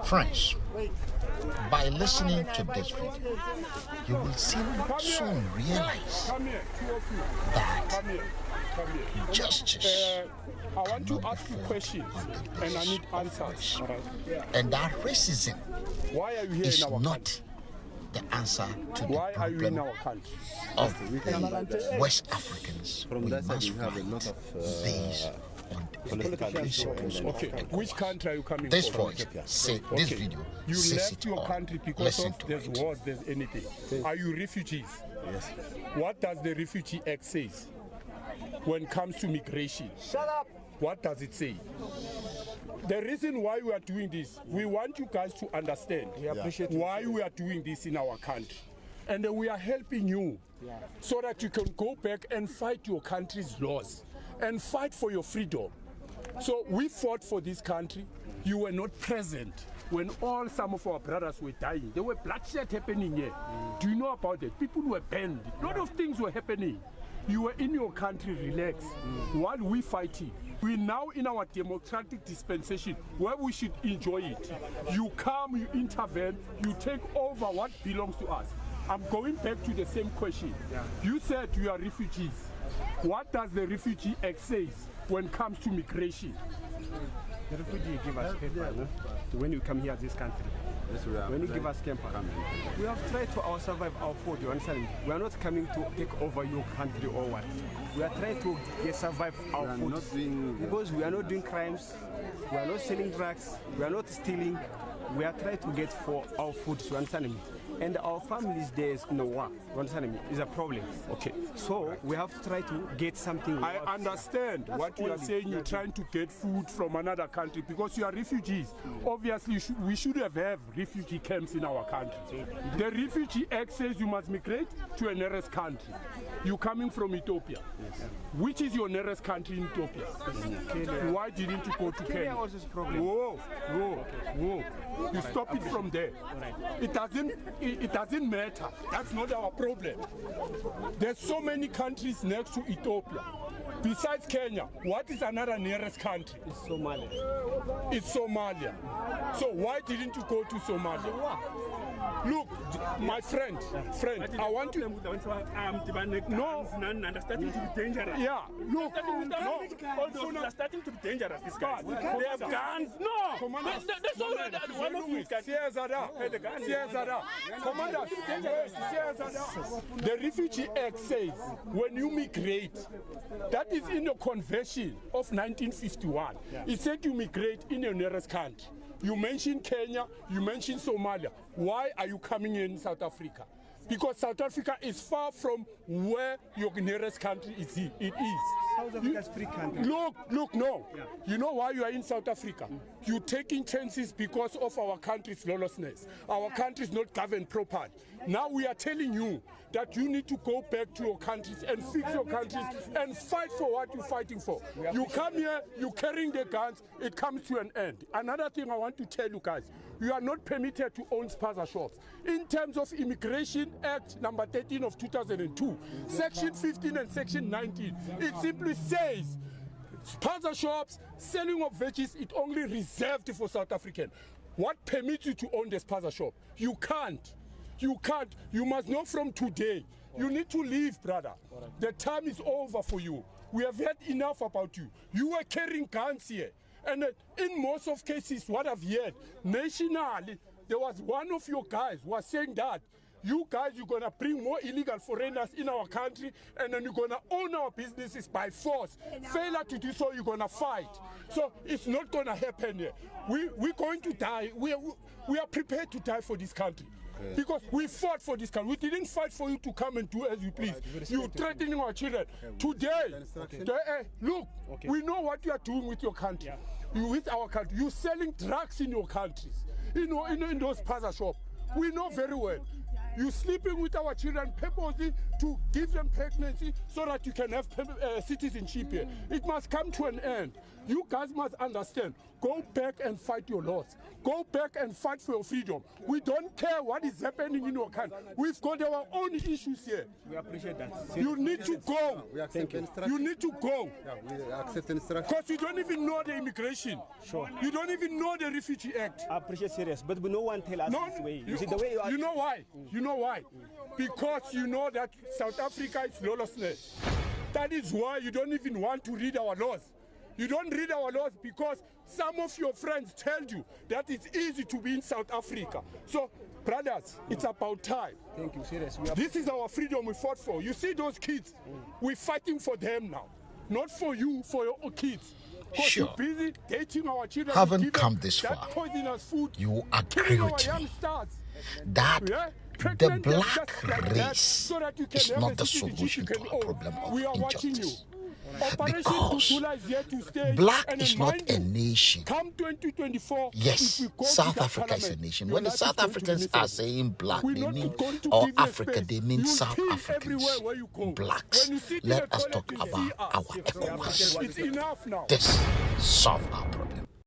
Friends, by listening to this video, you will soon realize that justice I want to cannot ask be you fought questions on the and I basis need of answers. race. And that racism Why are you here is in our not country? the answer to Why the are you in problem our country? of the West Africans. From We that side, must you have a fight lot of based on the political principles of Okay, which ECOWAS. country are you coming This from? voice, this Okay. video You says left it your all. country because Listen of to there's it. wars, there's anything. Are you refugees? Yes. What does the Refugee Act says when it comes to migration? Shut up! What does it say? The reason why we are doing this, we want you guys to understand why we are doing this in our country. And we are helping you so that you can go back and fight your country's laws and fight for your freedom. So we fought for this country. You were not present when some of our brothers were dying. There were bloodshed happening here. Do you know about it? People were banned. A lot of things were happening. You were in your country, relax, while we fighting. We're now in our democratic dispensation where we should enjoy it. You come, you intervene, you take over what belongs to us. I'm going back to the same question. You said you are refugees. What does the Refugee Act say when it comes to migration? The refugee give us paper when you come here to this country. When you give us paper, we have tried to survive our food. You understand? We are not coming to take over your country or what. We are trying to survive our food because we are not doing crimes. We are not selling drugs. We are not stealing. We are trying to get for our food. You understand me? And our families there is no war. You understand me? It's a problem. Okay. So we have to try to get something. I understand what you are saying. You're trying to get food from another country because you are refugees. Obviously, we should have refugee camps in our country. The Refugee Act says you must migrate to a nearest country. You're coming from Ethiopia. Which is your nearest country in Ethiopia? Why didn't you go to Kenya? Kenya also is a problem. Whoa. You stop it from there. It doesn't matter. That's not our problem. There's so many countries next to Ethiopia. Besides Kenya, what is another nearest country? It's Somalia. It's Somalia. So why didn't you go to Somalia? Look, my friend, I want to. No. Starting to be dangerous. Yeah, look, They're starting to be dangerous, these guys. They have guns. No! That's all that one of you can The Refugee Act says when you migrate, that is in the convention of 1951. It said you migrate in your nearest country. You mentioned Kenya, you mentioned Somalia. Why are you coming in South Africa? Because South Africa is far from where your nearest country is. It is. South Africa is free country. Look, no. You know why you are in South Africa? You're taking chances because of our country's lawlessness. Our country is not governed properly. Now we are telling you that you need to go back to your countries and fix your countries and fight for what you're fighting for. You come here, you're carrying the guns, it comes to an end. Another thing I want to tell you guys, you are not permitted to own spaza shops. In terms of Immigration Act number 13 of 2002, section 15 and section 19, it simply says spaza shops, selling of veggies, it only reserved for South African. What permits you to own the spaza shop? You can't. You can't. You must know from today. You need to leave, brother. The time is over for you. We have heard enough about you. You were carrying guns here. And in most of cases, what I've heard, nationally, there was one of your guys who was saying that you guys, you're going to bring more illegal foreigners in our country and then you're going to own our businesses by force. Failure to do so, you're going to fight. So it's not going to happen here. We're going to die. We are prepared to die for this country. Because we fought for this country. We didn't fight for you to come and do as you please. You're threatening our children. Today, look, we know what you are doing with your country. With our country. You're selling drugs in your countries. In those spaza shops. We know very well. You sleeping with our children purposely to give them pregnancy so that you can have citizenship here. It must come to an end. You guys must understand. Go back and fight your laws. Go back and fight for your freedom. We don't care what is happening in your country. We've got our own issues here. We appreciate that. You need to go. You need to go. We accept instruction. Because you don't even know the immigration. Sure. You don't even know the Refugee Act. I appreciate serious, but no one tell us No, this way. You see the way you are. you know why? You know why? Because you know that South Africa is lawlessness. That is why you don't even want to read our laws. You don't read our laws because some of your friends tell you that it's easy to be in South Africa. So, brothers, it's about time. Thank you, serious. This is our freedom we fought for. You see those kids? We're fighting for them now. Not for you, for your kids. Because Sure. you're busy dating our children. Haven't give them come this that far. poisonous food. You agree killing our with me youngsters. that Yeah? the Pregnant them black just like that race so that you can is have not a the citizenship solution you to can our own. problem of We are watching you. injustice. Operation Because Tutula is here to stay. Black and is remind not a you, nation. Come 2024. Yes, if we go to South that Africa is a parliament, nation. your When the life is South going to be Africans are miserable. saying black, We're they not mean, going to or give you Africa, space. they mean You'll South thief Africans. everywhere where you go. Blacks. When you sit in Let the us toilet, talk you about see us. our ECOWAS. It's enough now. This solve our problem.